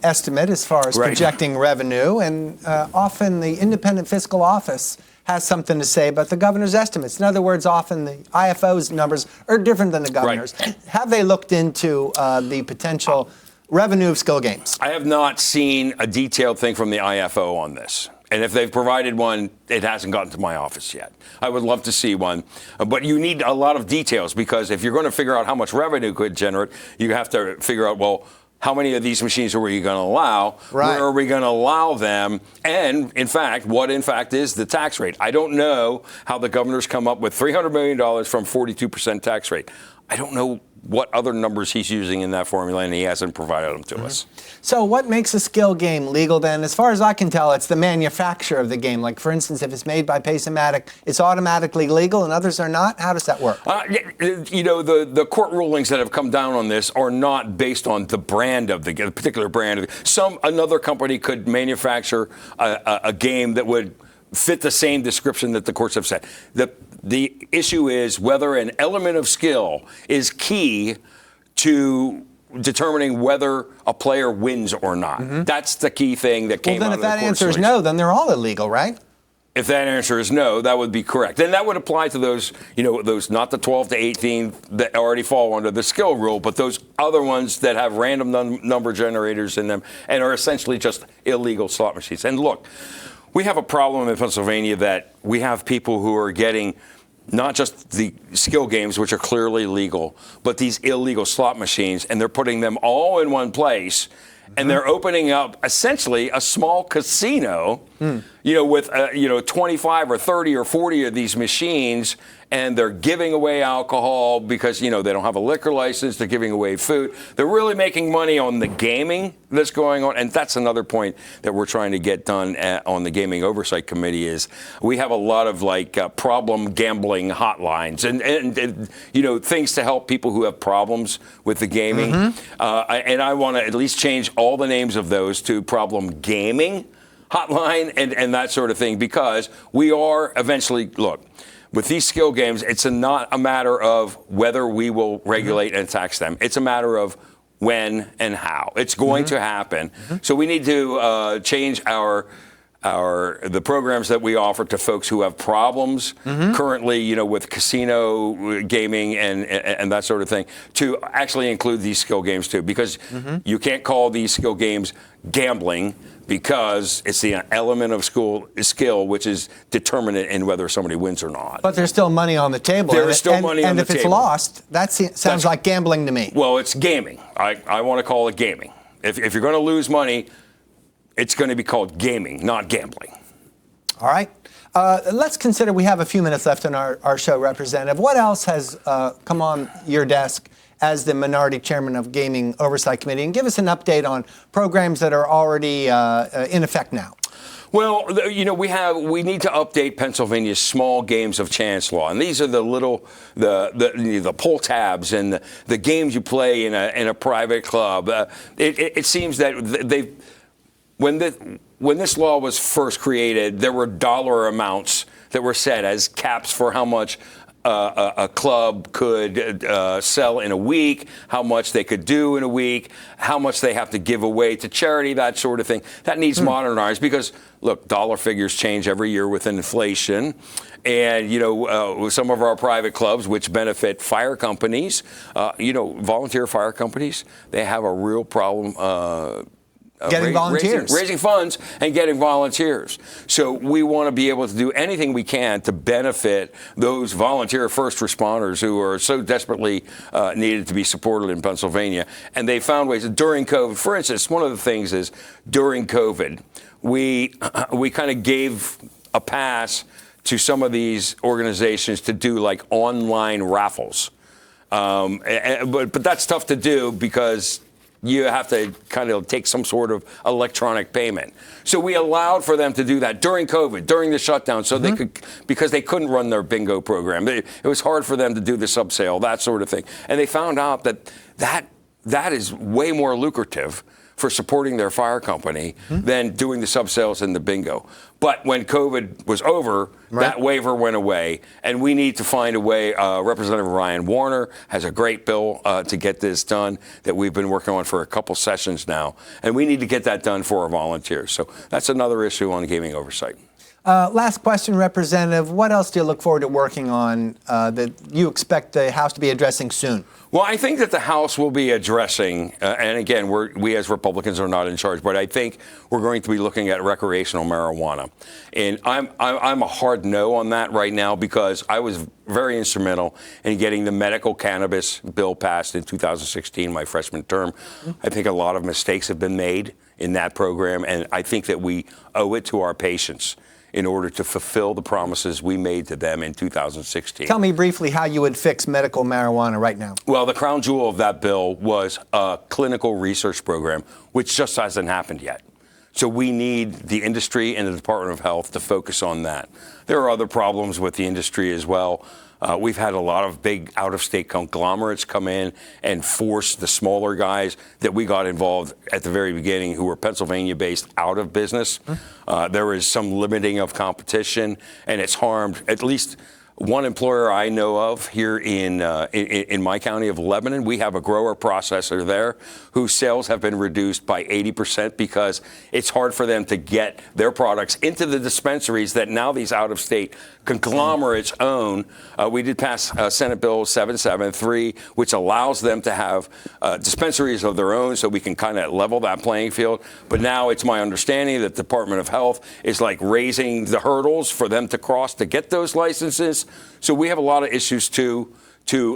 estimate as far as projecting revenue, and often the Independent Fiscal Office has something to say about the governor's estimates. In other words, often the IFO's numbers are different than the governor's. Have they looked into the potential revenue of skill games? I have not seen a detailed thing from the IFO on this. And if they've provided one, it hasn't gotten to my office yet. I would love to see one. But you need a lot of details because if you're going to figure out how much revenue could generate, you have to figure out, well, how many of these machines are we going to allow? Where are we going to allow them? And, in fact, what, in fact, is the tax rate? I don't know how the governor's come up with $300 million from 42% tax rate. I don't know what other numbers he's using in that formula, and he hasn't provided them to us. So what makes a skill game legal then? As far as I can tell, it's the manufacturer of the game. Like, for instance, if it's made by Pacematic, it's automatically legal and others are not? How does that work? The court rulings that have come down on this are not based on the brand of the particular brand. Another company could manufacture a game that would fit the same description that the courts have said. The issue is whether an element of skill is key to determining whether a player wins or not. That's the key thing that came out of the court. Well, then if that answer is no, then they're all illegal, right? If that answer is no, that would be correct. And that would apply to those, those not the 12 to 18 that already fall under the skill rule, but those other ones that have random number generators in them and are essentially just illegal slot machines. And look, we have a problem in Pennsylvania that we have people who are getting not just the skill games, which are clearly legal, but these illegal slot machines, and they're putting them all in one place. And they're opening up essentially a small casino, with 25 or 30 or 40 of these machines, and they're giving away alcohol because they don't have a liquor license. They're giving away food. They're really making money on the gaming that's going on, and that's another point that we're trying to get done on the Gaming Oversight Committee. Is we have a lot of problem gambling hotlines and things to help people who have problems with the gaming, and I want to at least change all the names of those to problem gaming hotline and that sort of thing, because we are eventually, look, with these skill games, it's not a matter of whether we will regulate and tax them. It's a matter of when and how. It's going to happen. So we need to change the programs that we offer to folks who have problems currently, with casino gaming and that sort of thing, to actually include these skill games too, because you can't call these skill games gambling, because it's the element of skill which is determinant in whether somebody wins or not. But there's still money on the table. There is still money on the table. And if it's lost, that sounds like gambling to me. Well, it's gaming. I want to call it gaming. If you're going to lose money, it's going to be called gaming, not gambling. All right. Let's consider, we have a few minutes left in our show, Representative. What else has come on your desk as the minority chairman of Gaming Oversight Committee? And give us an update on programs that are already in effect now. Well, we need to update Pennsylvania's small games of chance law, and these are the little the pull tabs and the games you play in a private club. It seems that when this law was first created, there were dollar amounts that were set as caps for how much a club could sell in a week, how much they could do in a week, how much they have to give away to charity, that sort of thing. That needs modernized because, look, dollar figures change every year with inflation. And, some of our private clubs, which benefit fire companies, volunteer fire companies, they have a real problem getting volunteers. Raising funds and getting volunteers. So we want to be able to do anything we can to benefit those volunteer first responders who are so desperately needed to be supported in Pennsylvania. And they found ways during COVID. For instance, one of the things is during COVID, we kind of gave a pass to some of these organizations to do like online raffles. But that's tough to do because you have to kind of take some sort of electronic payment. So we allowed for them to do that during COVID, during the shutdown, so they could, because they couldn't run their bingo program. It was hard for them to do the subsale, that sort of thing. And they found out that is way more lucrative for supporting their fire company than doing the subsales and the bingo. But when COVID was over, that waiver went away, and we need to find a way. Representative Ryan Warner has a great bill to get this done that we've been working on for a couple sessions now, and we need to get that done for our volunteers. So that's another issue on gaming oversight. Last question, Representative. What else do you look forward to working on that you expect the House to be addressing soon? Well, I think that the House will be addressing, and again, we as Republicans are not in charge, but I think we're going to be looking at recreational marijuana. And I'm a hard no on that right now because I was very instrumental in getting the medical cannabis bill passed in 2016, my freshman term. I think a lot of mistakes have been made in that program, and I think that we owe it to our patients in order to fulfill the promises we made to them in 2016. Tell me briefly how you would fix medical marijuana right now. Well, the crown jewel of that bill was a clinical research program, which just hasn't happened yet. So we need the industry and the Department of Health to focus on that. There are other problems with the industry as well. We've had a lot of big out-of-state conglomerates come in and force the smaller guys that we got involved at the very beginning who were Pennsylvania-based out of business. There is some limiting of competition, and it's harmed at least one employer I know of here in my county of Lebanon, we have a grower processor there whose sales have been reduced by 80% because it's hard for them to get their products into the dispensaries that now these out-of-state conglomerates own. We did pass Senate Bill 773, which allows them to have dispensaries of their own so we can kind of level that playing field. But now it's my understanding that the Department of Health is like raising the hurdles for them to cross to get those licenses. So we have a lot of issues to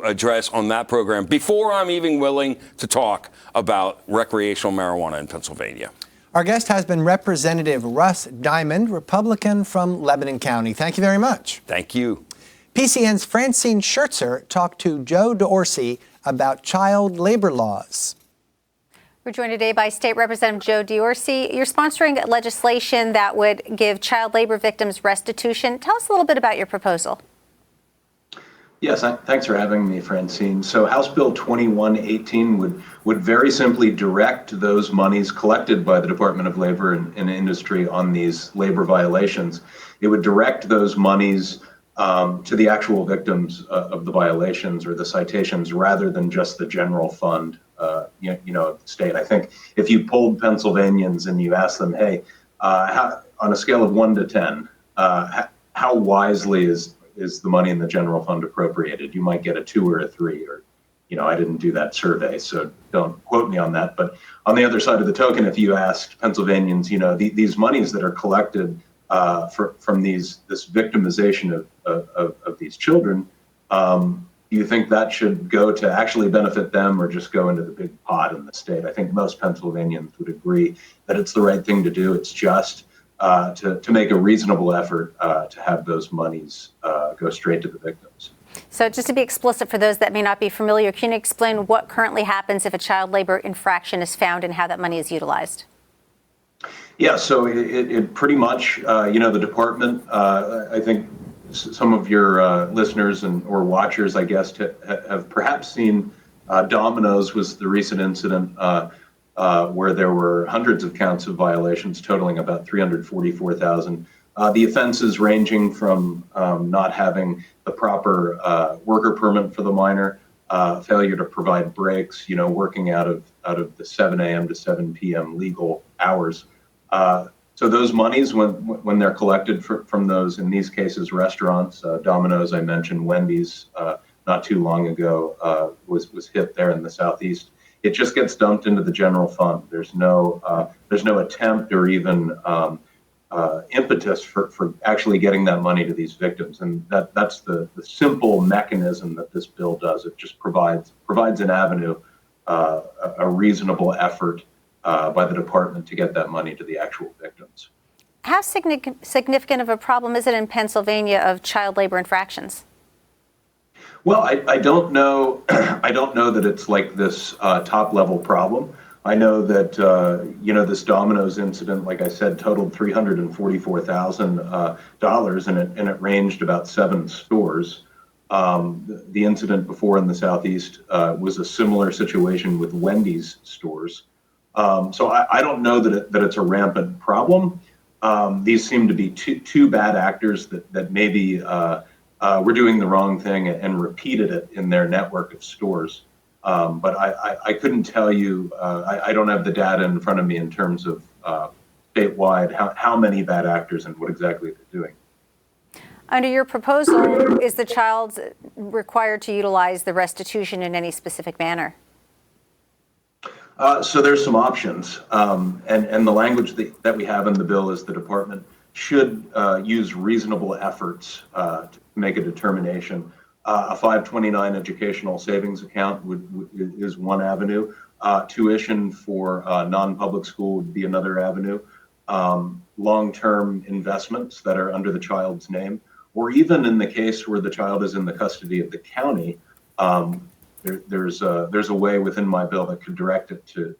address on that program before I'm even willing to talk about recreational marijuana in Pennsylvania. Our guest has been Representative Russ Diamond, Republican from Lebanon County. Thank you very much. Thank you. PCN's Francine Schertzer talked to Joe Dorsey about child labor laws. We're joined today by State Representative Joe Dorsey. You're sponsoring legislation that would give child labor victims restitution. Tell us a little bit about your proposal. Yes, thanks for having me, Francine. So House Bill 2118 would very simply direct those monies collected by the Department of Labor and Industry on these labor violations. It would direct those monies to the actual victims of the violations or the citations rather than just the general fund, of the state. I think if you polled Pennsylvanians and you asked them, hey, on a scale of 1 to 10, how wisely is the money in the general fund appropriated? You might get a 2 or a 3, or, I didn't do that survey, so don't quote me on that. But on the other side of the token, if you asked Pennsylvanians, these monies that are collected from this victimization of these children, do you think that should go to actually benefit them or just go into the big pot in the state? I think most Pennsylvanians would agree that it's the right thing to do. It's just to make a reasonable effort to have those monies go straight to the victims. So just to be explicit for those that may not be familiar, can you explain what currently happens if a child labor infraction is found and how that money is utilized? Yeah, so it pretty much, the department, I think some of your listeners or watchers, I guess, have perhaps seen Domino's was the recent incident where there were hundreds of counts of violations totaling about 344,000. The offenses ranging from not having the proper worker permit for the minor, failure to provide breaks, working out of the 7 a.m. to 7 p.m. legal hours. So those monies, when they're collected from those, in these cases, restaurants, Domino's, I mentioned, Wendy's, not too long ago, was hit there in the Southeast. It just gets dumped into the general fund. There's no attempt or even impetus for actually getting that money to these victims, and that's the simple mechanism that this bill does. It just provides an avenue, a reasonable effort by the department to get that money to the actual victims. How significant of a problem is it in Pennsylvania of child labor infractions? Well, I don't know. I don't know that it's like this top level problem. I know that this Domino's incident, like I said, totaled $344,000, and it ranged about 7 stores. The incident before in the Southeast was a similar situation with Wendy's stores. So I don't know that it's a rampant problem. These seem to be two bad actors that maybe were doing the wrong thing and repeated it in their network of stores. But I couldn't tell you, I don't have the data in front of me in terms of statewide how many bad actors and what exactly they're doing. Under your proposal, is the child required to utilize the restitution in any specific manner? So there's some options, and the language that we have in the bill is the department should use reasonable efforts to make a determination. A 529 educational savings account is one avenue. Tuition for non-public school would be another avenue. Long-term investments that are under the child's name, or even in the case where the child is in the custody of the county, there's a way within my bill that could direct it to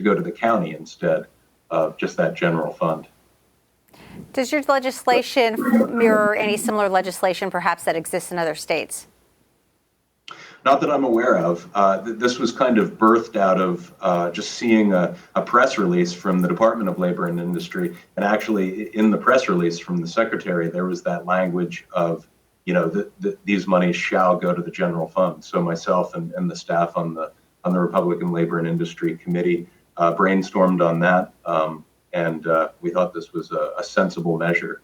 go to the county instead of just that general fund. Does your legislation mirror any similar legislation perhaps that exists in other states? Not that I'm aware of. This was kind of birthed out of just seeing a press release from the Department of Labor and Industry. And actually in the press release from the secretary, there was that language of these monies shall go to the general fund. So myself and the staff on the Republican Labor and Industry Committee brainstormed on that, and we thought this was a sensible measure.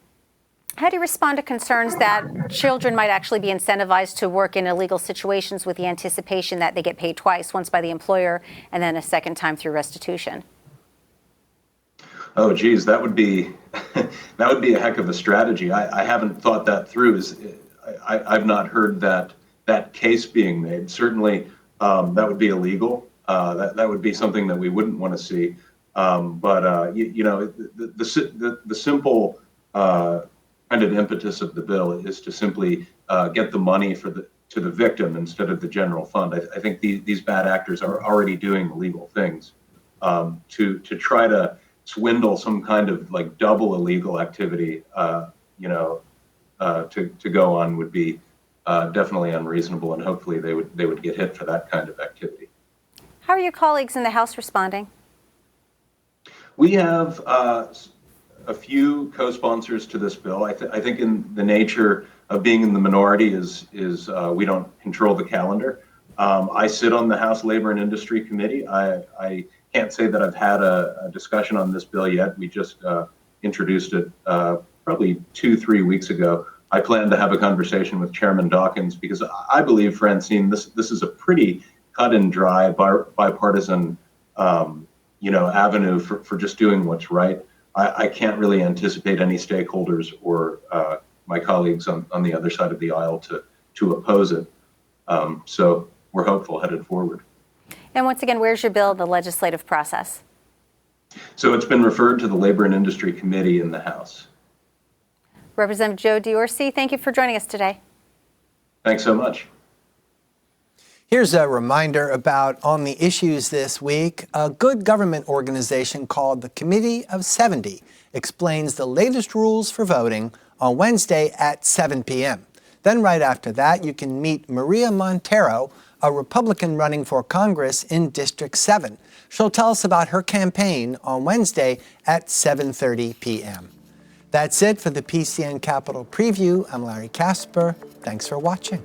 How do you respond to concerns that children might actually be incentivized to work in illegal situations with the anticipation that they get paid twice, once by the employer and then a second time through restitution? Oh, geez, that would be that would be a heck of a strategy. I haven't thought that through. I've not heard that case being made. Certainly, that would be illegal. That would be something that we wouldn't want to see. But the simple kind of impetus of the bill is to simply get the money to the victim instead of the general fund. I think these bad actors are already doing illegal things. To try to swindle some kind of like double illegal activity, to go on would be definitely unreasonable, and hopefully they would get hit for that kind of activity. How are your colleagues in the House responding? We have a few co-sponsors to this bill. I think in the nature of being in the minority is we don't control the calendar. I sit on the House Labor and Industry Committee. I can't say that I've had a discussion on this bill yet. We just introduced it probably 2-3 weeks ago. I plan to have a conversation with Chairman Dawkins because I believe, Francine, this is a pretty cut and dry bipartisan avenue for just doing what's right. I can't really anticipate any stakeholders or my colleagues on the other side of the aisle to oppose it. So we're hopeful headed forward. And once again, where's your bill in the legislative process? So it's been referred to the Labor and Industry Committee in the House. Representative Joe Diorsi, thank you for joining us today. Thanks so much. Here's a reminder about on the issues this week. A good government organization called the Committee of 70 explains the latest rules for voting on Wednesday at 7 p.m. Then right after that, you can meet Maria Montero, a Republican running for Congress in District 7. She'll tell us about her campaign on Wednesday at 7:30 p.m. That's it for the PCN Capitol Preview. I'm Larry Kasper. Thanks for watching.